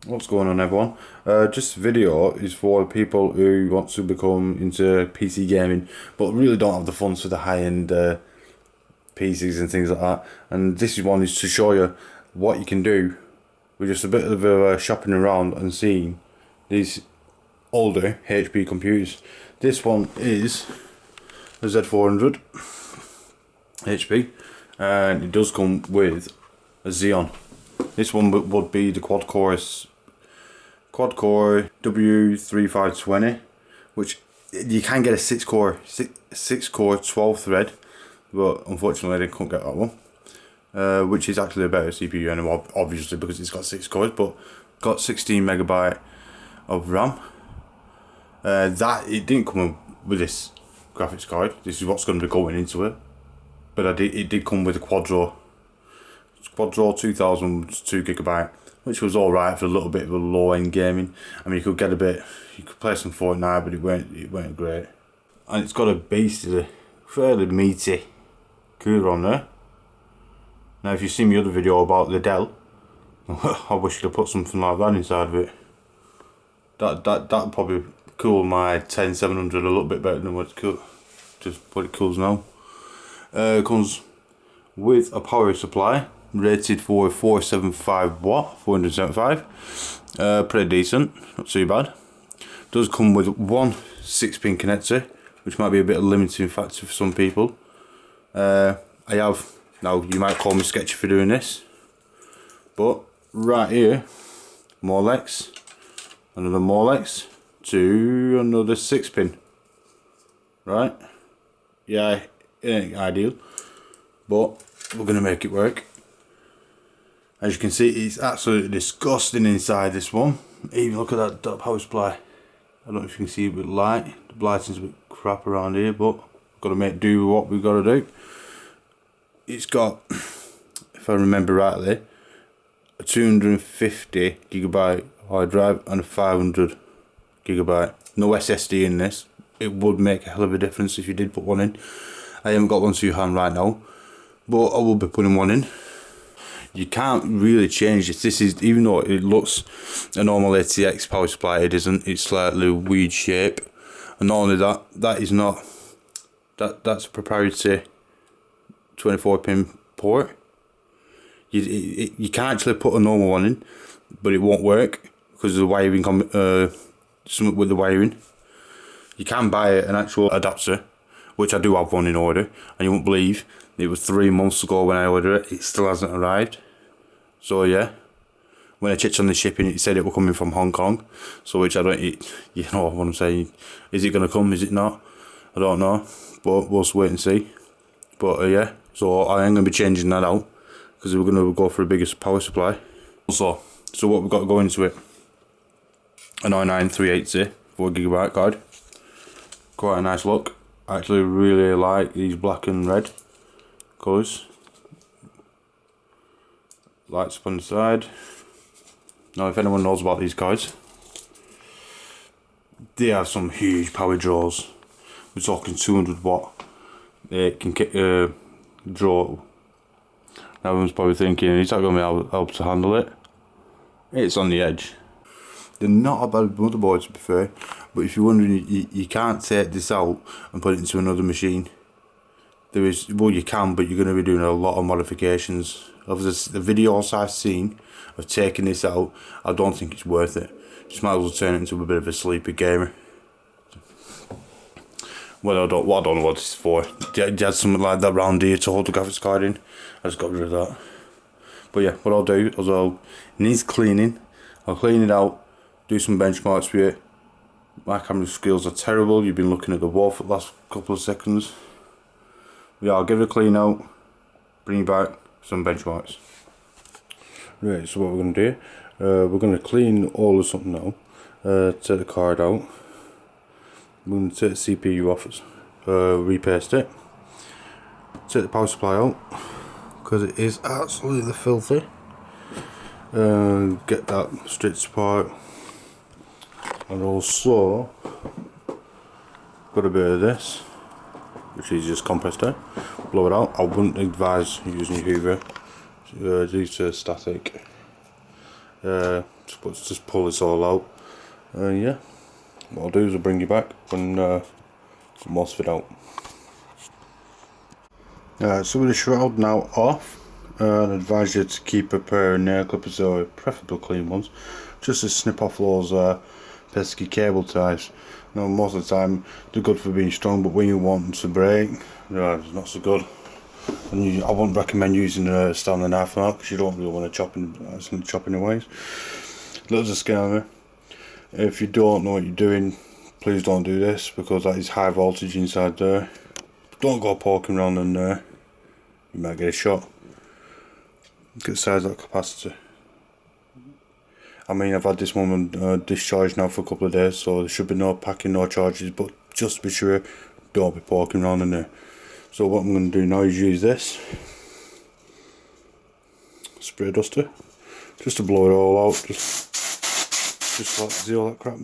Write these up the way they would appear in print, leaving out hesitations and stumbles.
What's going on, everyone? This video is for people who want to become into PC gaming but really don't have the funds for the high-end PCs and things like that. And this one is to show you what you can do with just a bit of shopping around and seeing these older HP computers. This one is a Z400 HP, and it does come with a Xeon. This one would be the quad core W3520, which you can get a 6 core 12 thread, but unfortunately they couldn't get that one, which is actually a better CPU anyway, obviously, because it's got 6 cores, but got 16 megabyte of RAM. That it didn't come with this graphics card. This is what's going to be going into it, but it did come with a Quadro 2000 2 gigabyte, which was alright for a little bit of a low end gaming. I mean, you could play some Fortnite, but it weren't great. And it's got a basically fairly meaty cooler on there. Now, if you've seen my other video about the Dell, I wish I could put something like that inside of it. That'd probably cool my 10700 a little bit better than what it cools now. It comes with a power supply rated for 475 watt, 475. Pretty decent, not too bad. Does come with one 6-pin connector, which might be a bit of a limiting factor for some people. I have, now you might call me sketchy for doing this, but right here, Molex, another Molex to another 6-pin. Right? Yeah, it ain't ideal, but we're gonna make it work. As you can see, it's absolutely disgusting inside this one. Even look at that power supply. I don't know if you can see it with light. The lighting's a bit crap around here, but got to make do with what we've got to do. It's got, if I remember rightly, a 250 gigabyte hard drive and a 500 gigabyte. No SSD in this. It would make a hell of a difference if you did put one in. I haven't got one to hand right now, but I will be putting one in. You can't really change this. This is, even though it looks a normal ATX power supply, it isn't. It's slightly weird shape, and not only that, that's a proprietary 24-pin port. You can't actually put a normal one in, but it won't work because of the wiring. Something with the wiring. You can buy an actual adapter, which I do have one in order, and you won't believe it was 3 months ago when I ordered it. It still hasn't arrived. So yeah, when I checked on the shipping, it said it was coming from Hong Kong. So which I don't, you know what I'm saying? Is it gonna come? Is it not? I don't know, but we'll just wait and see. But yeah, so I am gonna be changing that out because we're gonna go for a bigger power supply. Also, so what we've got going into it: an i9 380 4GB card. Quite a nice look. I actually really like these black and red colours. Lights up on the side. Now, if anyone knows about these cards, they have some huge power draws. We're talking 200 watt. It can draw. Now everyone's probably thinking, is that going to be able to handle it? It's on the edge. They're not a bad motherboard, to be fair, but if you're wondering, you can't take this out and put it into another machine. There is, well, you can, but you're going to be doing a lot of modifications. Of the videos I've seen of taking this out, I don't think it's worth it. Just might as well turn it into a bit of a sleepy gamer. Well, I don't know what this is for. You had something like that round here to hold the graphics card in. I just got rid of that. But yeah, what I'll do is it needs cleaning. I'll clean it out, do some benchmarks with it. My camera skills are terrible. You've been looking at the wall for the last couple of seconds. Yeah, I'll give it a clean out, bring you back some benchmarks. Right, so what we're going to do, we're going to clean all of something now. Take the card out. We're going to take the CPU off it, repaste it. Take the power supply out because it is absolutely filthy. Get that stripped apart, and also got a bit of this, which is just compressed air. Blow it out. I wouldn't advise using your Hoover. Due to static. So but just pull this all out. Yeah, what I'll do is I'll bring you back when most of it out. So with the shroud now off, I'd advise you to keep a pair of nail clippers, or preferably clean ones, just to snip off those pesky cable ties. Now, most of the time they're good for being strong, but when you want them to break, it's not so good. And I wouldn't recommend using a Stanley knife on that, because you don't really want to chop anyways. Little disclaimer: if you don't know what you're doing, please don't do this, because that is high voltage inside there. Don't go poking around in there, you might get a shot. Look at the size of that capacitor. I mean, I've had this one discharged now for a couple of days, so there should be no packing, no charges, but just to be sure, don't be poking around in there. So what I'm going to do now is use this spray duster, just to blow it all out, just like see all that crap.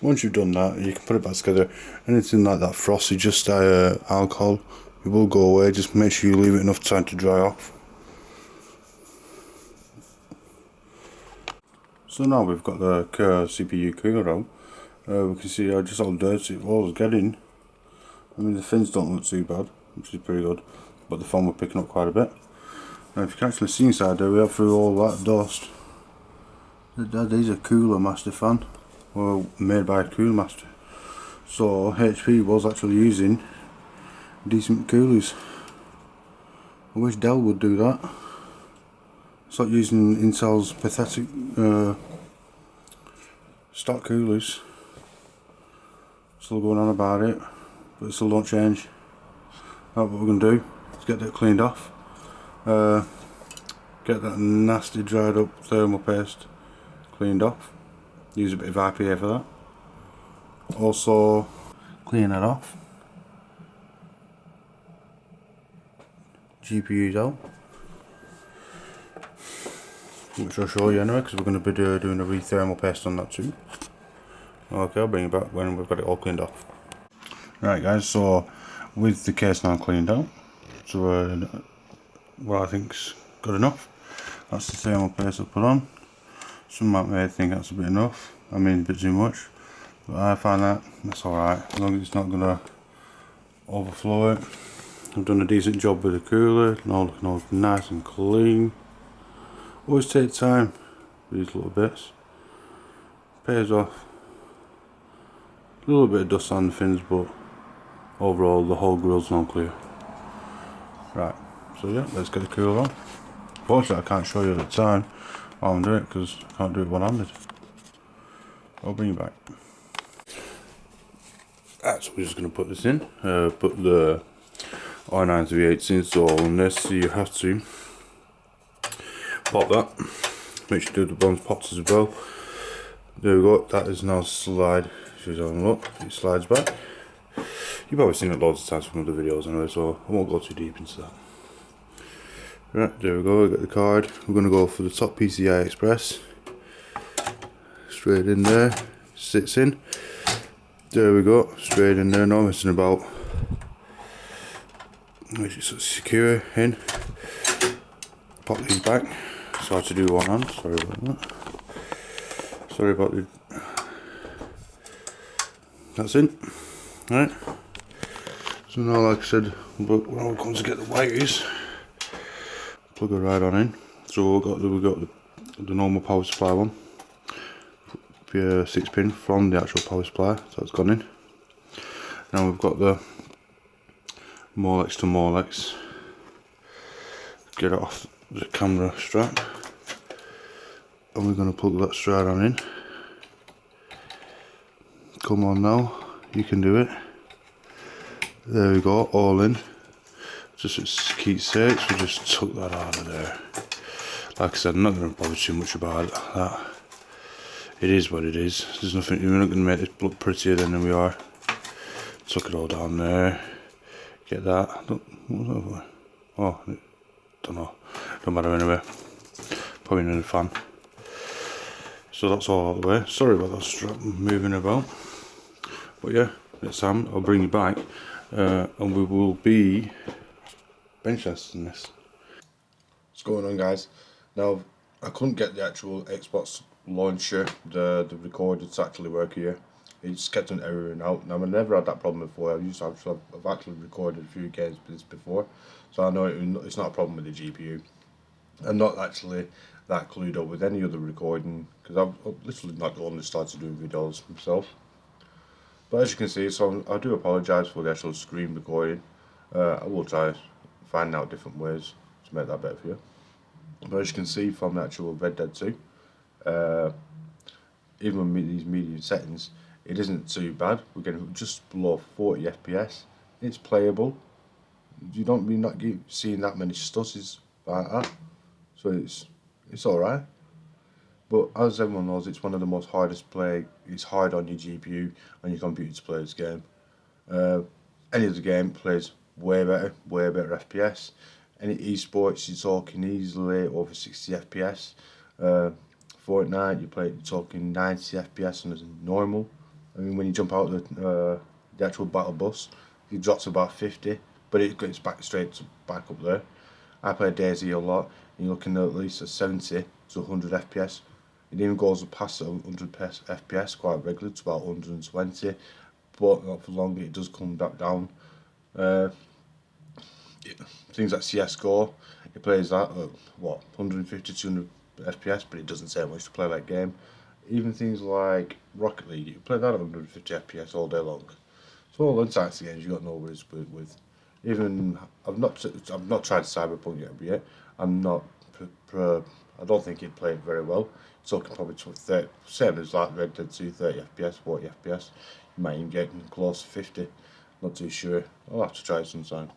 Once you've done that, you can put it back together. Anything like that frosty, just alcohol, it will go away. Just make sure you leave it enough time to dry off. So now we've got the CPU cooler out. We can see just how dirty it was getting. I mean, the fins don't look too bad, which is pretty good, but the foam we're picking up quite a bit. Now if you can actually see inside there, we have through all that dust. That is a Cooler Master fan. Well, made by Cooler Master. So HP was actually using decent coolers. I wish Dell would do that. Stop using Intel's pathetic stock coolers. Still going on about it, but it still don't change. That's what we're going to do, is get that cleaned off. Get that nasty dried up thermal paste cleaned off. Use a bit of IPA for that. Also clean it off. GPU's out, which I'll show you anyway, because we're going to be doing a re-thermal paste on that too. Okay, I'll bring it back when we've got it all cleaned off. Right guys, so with the case now cleaned out, so what I think's good enough. That's the thermal paste I put on. Some may think that's a bit enough, I mean a bit too much, but I find that's alright, as long as it's not going to overflow it. I've done a decent job with the cooler, and all looking all nice and clean. Always take time with these little bits, pays off. A little bit of dust on the fins, but overall the whole grill's now clear. Right, so yeah, let's get the cooler on. Unfortunately I can't show you at the time while I'm doing it, because I can't do it one-handed. I'll bring you back. Right, so we're just going to put this in, put the i9 3/8 install on this, so you have to pop that. Make sure you do the bronze pots as well. There we go, that is now slide. Just have a look, it slides back. You've probably seen it loads of times from other videos anyway, so I won't go too deep into that. Right, there we go, we got the card. We're going to go for the top PCI Express. Straight in there, sits in. There we go, straight in there, no messing about. Make it secure in. Pop these back. It's hard to do one hand, sorry about that. Sorry about the... That's it. Right. So now, like I said, we're going to get the wires. Plug it right on in. So we've got the normal power supply one. 6 pin from the actual power supply, so it's gone in. Now we've got the Molex to Molex. Get it off the camera strap, and we're going to plug that straight on in. Come on now, you can do it. There we go, all in. Just for keep's sake, we just took that out of there. Like I said, I'm not going to bother too much about that. It is what it is. There's nothing. We're not going to make this look prettier than we are. Tuck it all down there. Get that. Oh, don't know. Don't matter anyway. Probably need a fan. So that's all out of the way. Sorry about that strap moving about. But yeah, next time I'll bring you back, and we will be bench testing this. What's going on, guys? Now, I couldn't get the actual Xbox launcher, the recorder to actually work here. It just kept on erroring out. Now, I've never had that problem before. I've actually recorded a few games with this before, so I know it's not a problem with the GPU. I'm not actually that clued up with any other recording, because I've literally not only started doing videos myself. But as you can see, so I do apologise for the actual screen recording. I will try find out different ways to make that better for you. But as you can see from the actual Red Dead 2, even with these medium settings, it isn't too bad. We're getting just below 40 FPS. It's playable. You don't really not keep seeing that many stutties like that, so it's alright. But as everyone knows, it's one of the most hardest play. It's hard on your GPU on your computer to play this game. Any other game plays way better FPS. Any esports, you're talking easily over 60 FPS. Fortnite, you're talking 90 FPS on normal. I mean, when you jump out the actual battle bus, it drops about 50, but it gets back up there. I play DayZ a lot, and you're looking at least at 70 to 100 FPS. It even goes past 100 FPS quite regularly to about 120, but not for long. It does come back down. Things like CS:GO, it plays that at 150 to 200 FPS, but it doesn't say much to play that game. Even things like Rocket League, you play that at 150 FPS all day long. So all those types of games you got no worries with. Even I've not tried Cyberpunk yet. I don't think he'd play it very well. Talking probably to 30, same as like Red Dead 2, 30 FPS, 40 FPS. You might even get close to 50. Not too sure. I'll have to try it sometime.